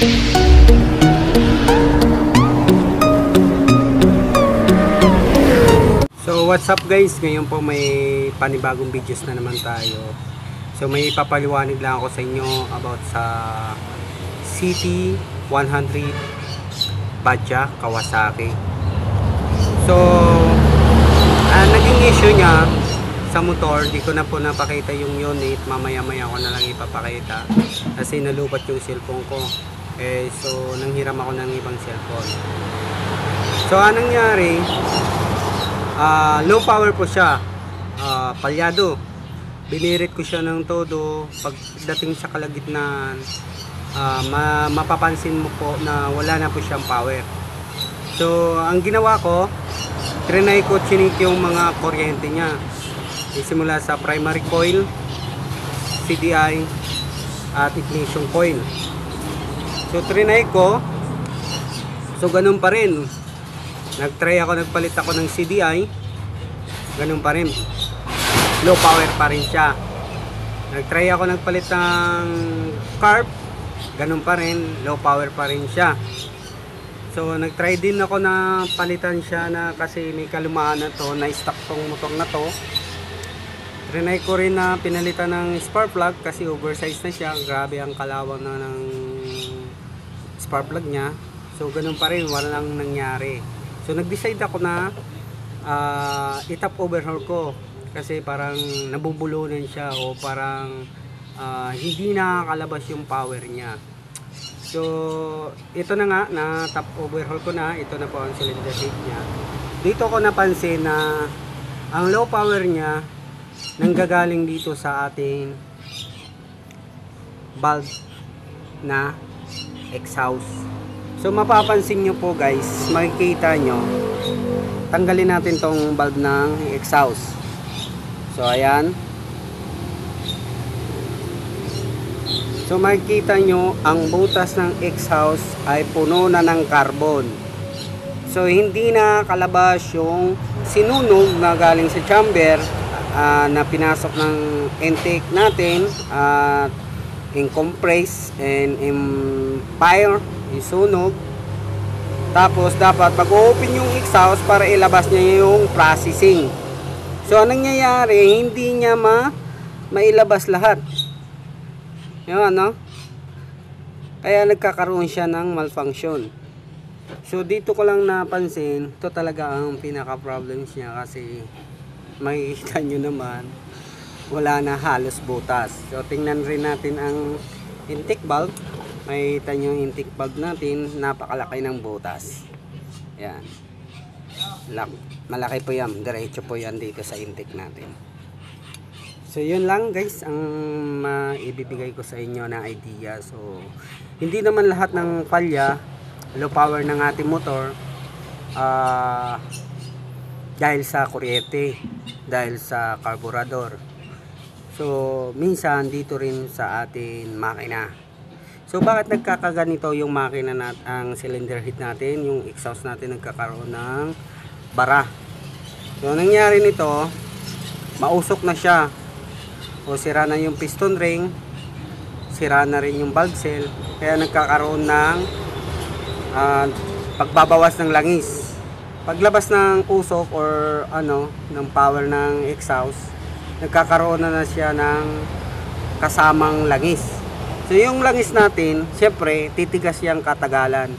So what's up guys, ngayon po may panibagong videos na naman tayo. So may ipapaliwanag lang ako sa inyo about sa CT100 Badja Kawasaki. So naging issue niya sa motor, di ko na po napakita yung unit, mamaya ko na lang ipapakita kasi nalupat yung cellphone ko. So nanghiram ako ng ibang cellphone. So anong nangyari, low power po siya, palyado. Binirit ko siya ng todo. Pagdating sa kalagitnaan, mapapansin mo po na wala na po siyang power. So ang ginawa ko, trinay ko chinik yung mga kuryente niya, simula sa primary coil, CDI at ignition coil. So trinay ko, so ganun pa rin. Nagpalit ako ng CDI, ganun pa rin, low power pa rin siya. Nagpalit ng carb, ganun pa rin, low power pa rin siya. So nagtry din ako na palitan siya na kasi may kalumaan na to, na stock tong motor na to. Trinay ko rin na pinalitan ng spark plug kasi oversized na siya, grabe ang kalawang na ng spark plug niya. So ganun pa rin, walang nangyari. So nag-decide ako na i-top overhaul ko kasi parang nabubulunan siya o parang hindi nakakalabas yung power niya. So ito na nga, na top overhaul ko na. Ito na po ang cylinder head niya. Dito ko napansin na ang low power niya nanggagaling dito sa ating valve na exhaust. So mapapansin nyo po guys, makikita nyo, tanggalin natin tong valve ng exhaust. So ayan. So makikita nyo, ang butas ng exhaust ay puno na ng carbon. So hindi na kalabas yung sinunog na galing sa chamber, na pinasok ng intake natin at in-compress and in-fire, isunog. Tapos dapat pag-open yung exhaust para ilabas niya yung processing. So anong nangyayari, hindi niya mailabas lahat. Yung ano, kaya nagkakaroon siya ng malfunction. So dito ko lang napansin, ito talaga ang pinaka problems niya kasi makikita nyo naman wala na halos butas. So tingnan rin natin ang intake valve. Makikita nyo yung intake valve natin, napakalaki ng butas. Yan, malaki po yan, diretso po yan dito sa intake natin. So yun lang guys ang maibibigay ko sa inyo na idea. So hindi naman lahat ng palya low power ng ating motor dahil sa kuryente, dahil sa carburetor. So minsan dito rin sa ating makina. So bakit nagkakaganito yung makina ang cylinder head natin, yung exhaust natin nagkakaroon ng bara. So nangyari nito, mausok na siya o sira na yung piston ring, sira na rin yung valve seal, kaya nagkakaroon ng pagbabawas ng langis. Paglabas ng usok or ng power ng exhaust, nagkakaroon na siya ng kasamang langis. So yung langis natin, syempre titigas yang katagalan.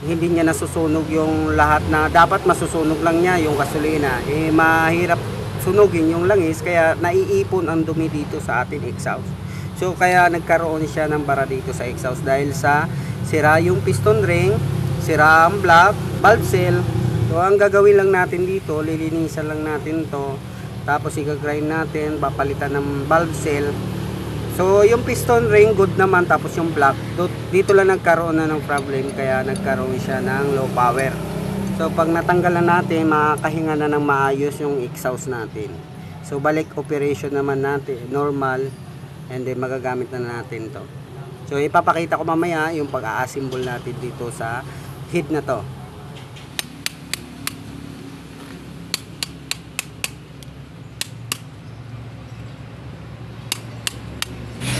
Hindi niya nasusunog yung lahat na dapat masusunog lang niya, yung gasolina. Mahirap sunugin yung langis, kaya naiipon ang dumi dito sa ating exhaust. So kaya nagkaroon siya ng bara dito sa exhaust dahil sa sira yung piston ring, sira ang valve seal. So ang gagawin lang natin dito, lilinisan lang natin to, tapos i-grind natin, papalitan ng valve seal. So yung piston ring good naman, tapos yung block dito lang nagkaroon na ng problem, kaya nagkaroon siya ng low power. So pag natanggalan natin, makakahinga na ng maayos yung exhaust natin. So balik operation naman natin normal, and then magagamit na natin to. So ipapakita ko mamaya yung pag-a-assemble natin dito sa head na to.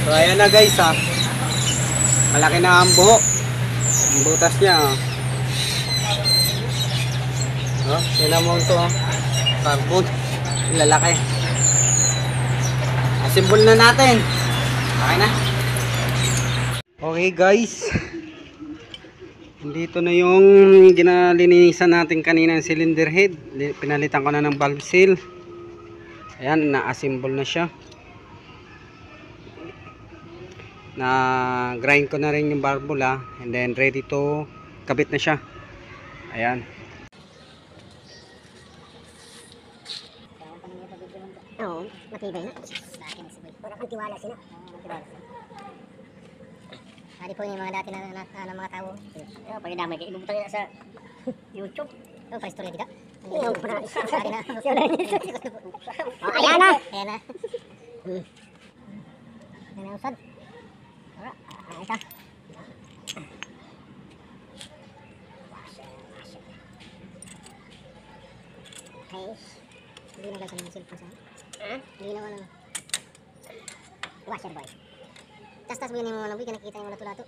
So ayan na guys ha. Malaki na ang buhok. Ang butas niya, oh. Oh, tinan mo ito, oh. Carbon. Lalaki. Assemble na natin. Okay na. Okay guys. Dito na yung ginalinisan natin kanina ng cylinder head. Pinalitan ko na ng valve seal. Ayan, na-assemble na siya. Na-grind ko na rin yung barbula. And then ready to kabit na siya. Ayan. Oo, matibay na. Sa akin, wala kang tiwala sila. Hindi po yung mga dati na mga tao. Pero pag damay kayo, ibubutan nila sa YouTube. Yung pa-istorya dito. Yung pa-istorya na. Ayan na! Ayan na. Ayan na usad. Ito. Okay. Hindi na gagawin yung cellphone sa'yo. Hindi na wala. Washer boy. Tas mo yun yung mga nabi, nakikita yung lato-lato.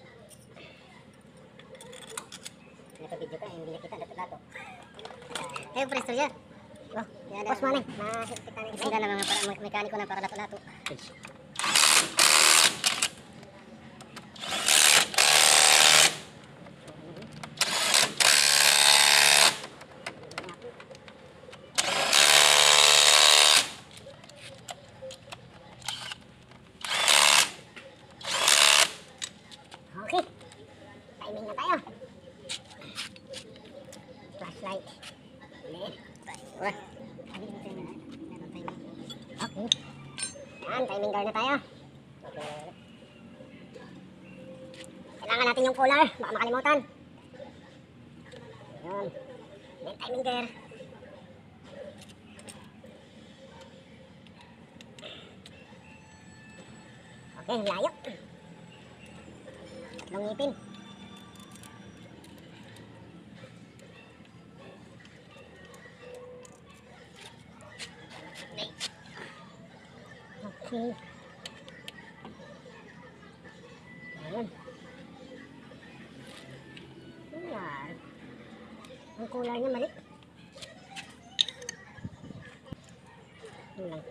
Naka-video ka, hindi nakita lato-lato. Kayo presto yan. Pas mo na. Mahigpitan na. Isang gala mga mekaniko na para lato-lato. Okay. Timing na tayo. Flashlight. Okay. Yan, timing guard na tayo. Kailangan natin yung cooler. Baka makalimutan. Yun. Then timing gear. Okay, layo. Tatlong ngipin. Okay. Ayan. Ayan. Ang cooler niya mali. Yun lang.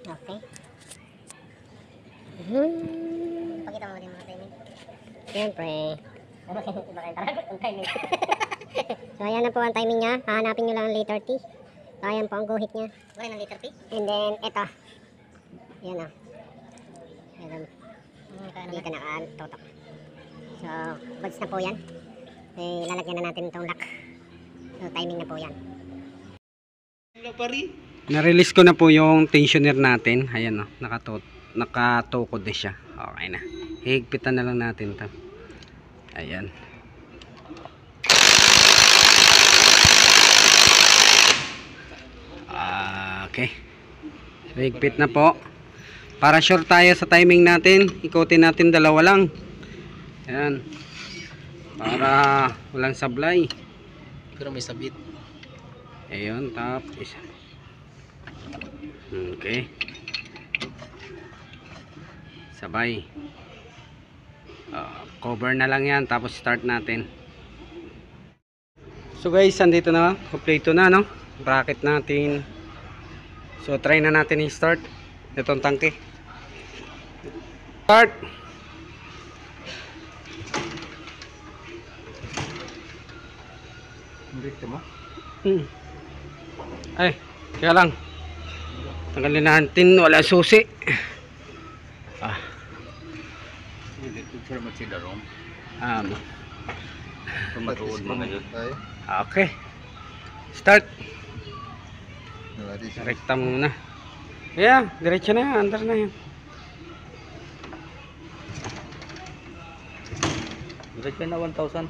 Okay. Pakita mo din mga timing. Siyempre. Iba kayo talaga ang timing. So ayan na po ang timing niya. Hahanapin nyo lang ang letter T. So ayan po ang guhit niya. Wala ng letter T. And then ito. Ayan o. Ayan. Dito nakatutok. So buds na po yan. Eh, lalagyan na natin itong lock. So timing na po yan. Na-release ko na po yung tensioner natin. Ayan o, nakatukod na siya. Okay na. Higpitan na lang natin ito. Ayan. Okay. So, higpit na po. Para sure tayo sa timing natin, ikutin natin dalawa lang. Ayan. Para walang sablay. Pero may sabit. Ayun, tapos. Okay. Sabay. Cover na lang yan, tapos start natin. So guys, andito na, kompleto na, no? Bracket natin. So try na natin i-start itong tangke. Start. Dito mo? Ay, kaya lang. Tanggalin natin, wala susi. Picture mo si Darom. Matuod mo ngayon. Okay. Start. Nalari siya. Rekta muna. Yeah, diretso na yan, under na yan. Diretso na 1,000.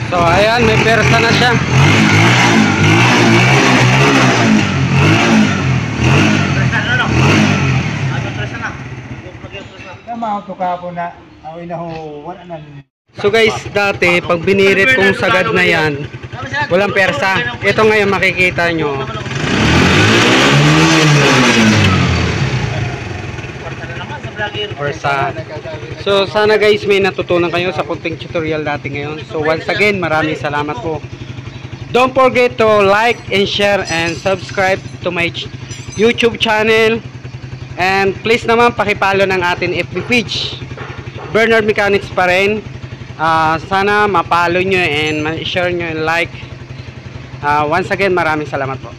So ayan, may persa na siya. mauto ka po na away na ho wala na. So guys, dati pag binirit kong sagad na yan, walang persa. Ito ngayon makikita nyo. Persa. So sana guys may natutunan kayo sa kunting tutorial natin ngayon. So once again, maraming salamat po. Don't forget to like and share and subscribe to my YouTube channel. And please naman pakipalo ng ating FB page. Bernard Mechanics pa rin. Sana mapalo nyo and ma-share nyo and like. Once again, maraming salamat po.